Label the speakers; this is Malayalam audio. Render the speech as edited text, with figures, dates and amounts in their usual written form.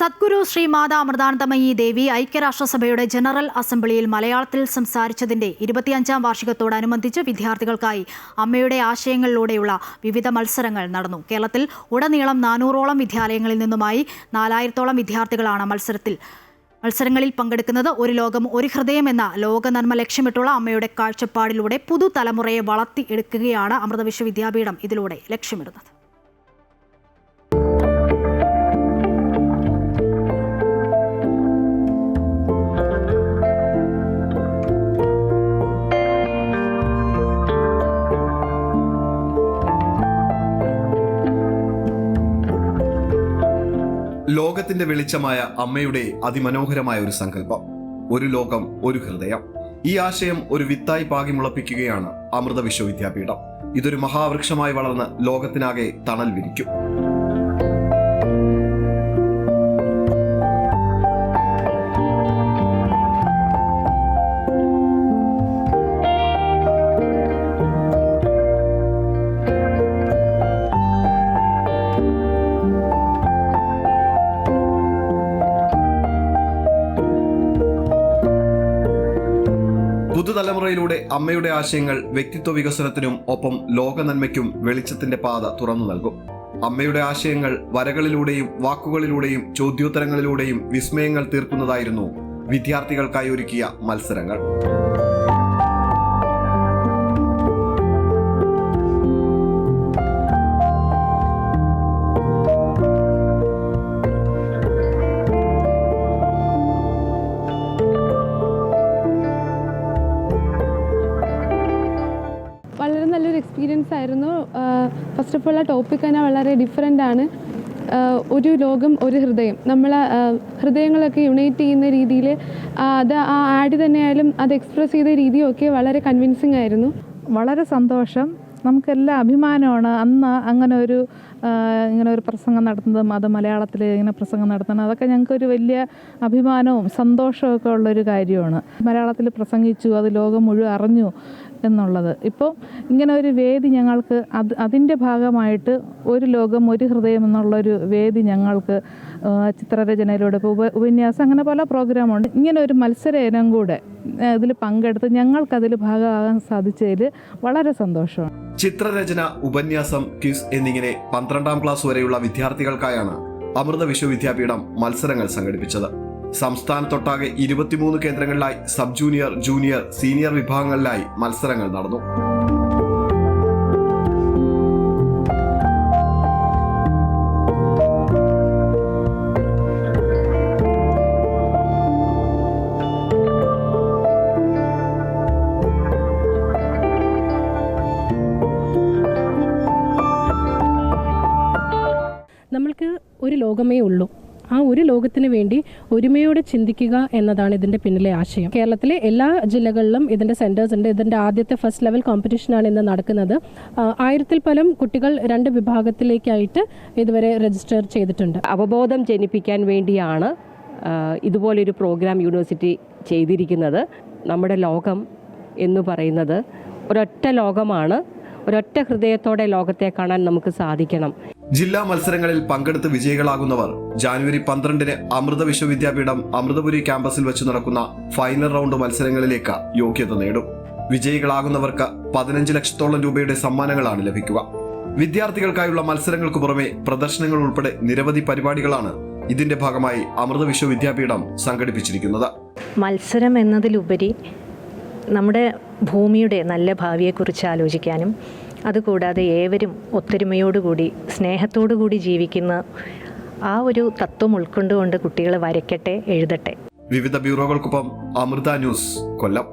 Speaker 1: സദ്ഗുരു ശ്രീ മാതാ അമൃതാനന്ദമയി ദേവി ഐക്യരാഷ്ട്രസഭയുടെ ജനറൽ അസംബ്ലിയിൽ മലയാളത്തിൽ സംസാരിച്ചതിന്റെ 25ാം വാർഷികത്തോടനുബന്ധിച്ച് വിദ്യാർത്ഥികൾക്കായി അമ്മയുടെ ആശയങ്ങളിലൂടെയുള്ള വിവിധ മത്സരങ്ങൾ നടന്നു. കേരളത്തിൽ ഉടനീളം 400ഓളം വിദ്യാലയങ്ങളിൽ നിന്നുമായി 4000ഓളം വിദ്യാർത്ഥികളാണ് മത്സരങ്ങളിൽ പങ്കെടുക്കുന്നത്. ഒരു ലോകം ഒരു ഹൃദയം എന്ന ലോക നന്മ ലക്ഷ്യമിട്ടുള്ള അമ്മയുടെ കാഴ്ചപ്പാടിലൂടെ പുതുതലമുറയെ വളർത്തിയെടുക്കുകയാണ് അമൃത വിശ്വവിദ്യാപീഠം ഇതിലൂടെ ലക്ഷ്യമിടുന്നത്.
Speaker 2: ലോകത്തിന്റെ വെളിച്ചമായ അമ്മയുടെ അതിമനോഹരമായ ഒരു സങ്കല്പം, ഒരു ലോകം ഒരു ഹൃദയം. ഈ ആശയം ഒരു വിത്തായി പാകി മുളപ്പിക്കുകയാണ് അമൃത വിശ്വവിദ്യാപീഠം. ഇതൊരു മഹാവൃക്ഷമായി വളർന്ന് ലോകത്തിനാകെ തണൽ വിരിക്കും. പുതുതലമുറയിലൂടെ അമ്മയുടെ ആശയങ്ങൾ വ്യക്തിത്വ വികസനത്തിനും ഒപ്പം ലോക നന്മയ്ക്കും വെളിച്ചത്തിന്റെ പാത തുറന്നു നൽകും. അമ്മയുടെ ആശയങ്ങൾ വരകളിലൂടെയും വാക്കുകളിലൂടെയും ചോദ്യോത്തരങ്ങളിലൂടെയും വിസ്മയങ്ങൾ തീർക്കുന്നതായിരുന്നു വിദ്യാർത്ഥികൾക്കായി ഒരുക്കിയ മത്സരങ്ങൾ.
Speaker 3: വളരെ നല്ലൊരു എക്സ്പീരിയൻസ് ആയിരുന്നു. ഫസ്റ്റ് ഓഫ് ഓൾ ആ ടോപ്പിക് തന്നെ വളരെ ഡിഫറെൻ്റ് ആണ്. ഒരു ലോകം ഒരു ഹൃദയം, നമ്മൾ ഹൃദയങ്ങളൊക്കെ യുണൈറ്റ് ചെയ്യുന്ന രീതിയിൽ അത് ആ ആഡ് തന്നെയായാലും അത് എക്സ്പ്രസ് ചെയ്ത രീതിയൊക്കെ വളരെ കൺവിൻസിങ് ആയിരുന്നു.
Speaker 4: വളരെ സന്തോഷം, നമുക്കെല്ലാം അഭിമാനമാണ്. അന്ന് ഇങ്ങനെ ഒരു പ്രസംഗം നടത്തുന്നതും അത് മലയാളത്തിൽ ഇങ്ങനെ പ്രസംഗം നടത്തുന്നത് അതൊക്കെ ഞങ്ങൾക്കൊരു വലിയ അഭിമാനവും സന്തോഷവും ഒക്കെ ഉള്ളൊരു കാര്യമാണ്. മലയാളത്തിൽ പ്രസംഗിച്ചു, അത് ലോകം മുഴുവൻ അറിഞ്ഞു എന്നുള്ളത്. ഇപ്പോൾ ഇങ്ങനെ ഒരു വേദി ഞങ്ങൾക്ക് അതിൻ്റെ ഭാഗമായിട്ട് ഒരു ലോകം ഒരു ഹൃദയം എന്നുള്ളൊരു വേദി ഞങ്ങൾക്ക് ചിത്രരചനയിലൂടെ ഉപന്യാസം അങ്ങനെ പല പ്രോഗ്രാമുണ്ട്. ഇങ്ങനെ ഒരു മത്സര ഇനം കൂടെ ഇതിൽ പങ്കെടുത്ത് ഞങ്ങൾക്കതിൽ ഭാഗമാകാൻ സാധിച്ചതിൽ വളരെ സന്തോഷമാണ്.
Speaker 2: ചിത്രരചന, ഉപന്യാസം, ക്വിസ് എന്നിങ്ങനെ 12ാം ക്ലാസ് വരെയുള്ള വിദ്യാർത്ഥികൾക്കായാണ് അമൃത വിശ്വവിദ്യാപീഠം മത്സരങ്ങൾ സംഘടിപ്പിച്ചത്. സംസ്ഥാനത്തൊട്ടാകെ 23 കേന്ദ്രങ്ങളിലായി സബ് ജൂനിയർ, ജൂനിയർ, സീനിയർ വിഭാഗങ്ങളിലായി മത്സരങ്ങൾ നടന്നു.
Speaker 5: നമ്മൾക്ക് ഒരു ലോകമേ ഉള്ളൂ. ആ ഒരു ലോകത്തിന് വേണ്ടി ഒരുമയോടെ ചിന്തിക്കുക എന്നതാണ് ഇതിൻ്റെ പിന്നിലെ ആശയം. കേരളത്തിലെ എല്ലാ ജില്ലകളിലും ഇതിൻ്റെ സെൻറ്റേഴ്സ് ഉണ്ട്. ഇതിൻ്റെ ആദ്യത്തെ ഫസ്റ്റ് ലെവൽ കോമ്പറ്റീഷനാണ് ഇന്ന് നടക്കുന്നത്. 1000-ൽ പരം കുട്ടികൾ 2 വിഭാഗത്തിലേക്കായിട്ട് ഇതുവരെ രജിസ്റ്റർ ചെയ്തിട്ടുണ്ട്.
Speaker 6: അവബോധം ജനിപ്പിക്കാൻ വേണ്ടിയാണ് ഇതുപോലൊരു പ്രോഗ്രാം യൂണിവേഴ്സിറ്റി ചെയ്തിരിക്കുന്നത്. നമ്മുടെ ലോകം എന്ന് പറയുന്നത് ഒരൊറ്റ ലോകമാണ്. ഒരൊറ്റ ഹൃദയത്തോടെ ലോകത്തെ കാണാൻ നമുക്ക് സാധിക്കണം.
Speaker 2: ജില്ലാ മത്സരങ്ങളിൽ പങ്കെടുത്ത് വിജയികളാകുന്നവർ ജാനുവരി 12-ന് അമൃത വിശ്വവിദ്യാപീഠം അമൃതപുരി ക്യാമ്പസിൽ വെച്ച് നടക്കുന്ന ഫൈനൽ റൗണ്ട് മത്സരങ്ങളിലേക്ക് യോഗ്യത നേടും. വിജയികളാകുന്നവർക്ക് 15 ലക്ഷത്തോളം രൂപയുടെ സമ്മാനങ്ങളാണ് ലഭിക്കുക. വിദ്യാർത്ഥികൾക്കായുള്ള മത്സരങ്ങൾക്ക് പുറമെ പ്രദർശനങ്ങൾ ഉൾപ്പെടെ നിരവധി പരിപാടികളാണ് ഇതിന്റെ ഭാഗമായി അമൃത വിശ്വവിദ്യാപീഠം സംഘടിപ്പിച്ചിരിക്കുന്നത്.
Speaker 7: മത്സരം എന്നതിലുപരി നമ്മുടെ ഭൂമിയുടെ നല്ല ഭാവിയെക്കുറിച്ച് ആലോചിക്കാനും അതുകൂടാതെ ഏവരും ഒത്തൊരുമയോടുകൂടി സ്നേഹത്തോടുകൂടി ജീവിക്കുന്ന ആ ഒരു തത്വം ഉൾക്കൊണ്ടുകൊണ്ട് കുട്ടികൾ വരയ്ക്കട്ടെ, എഴുതട്ടെ.
Speaker 2: വിവിധ ബ്യൂറോകൾക്കൊപ്പം അമൃത ന്യൂസ്, കൊല്ലം.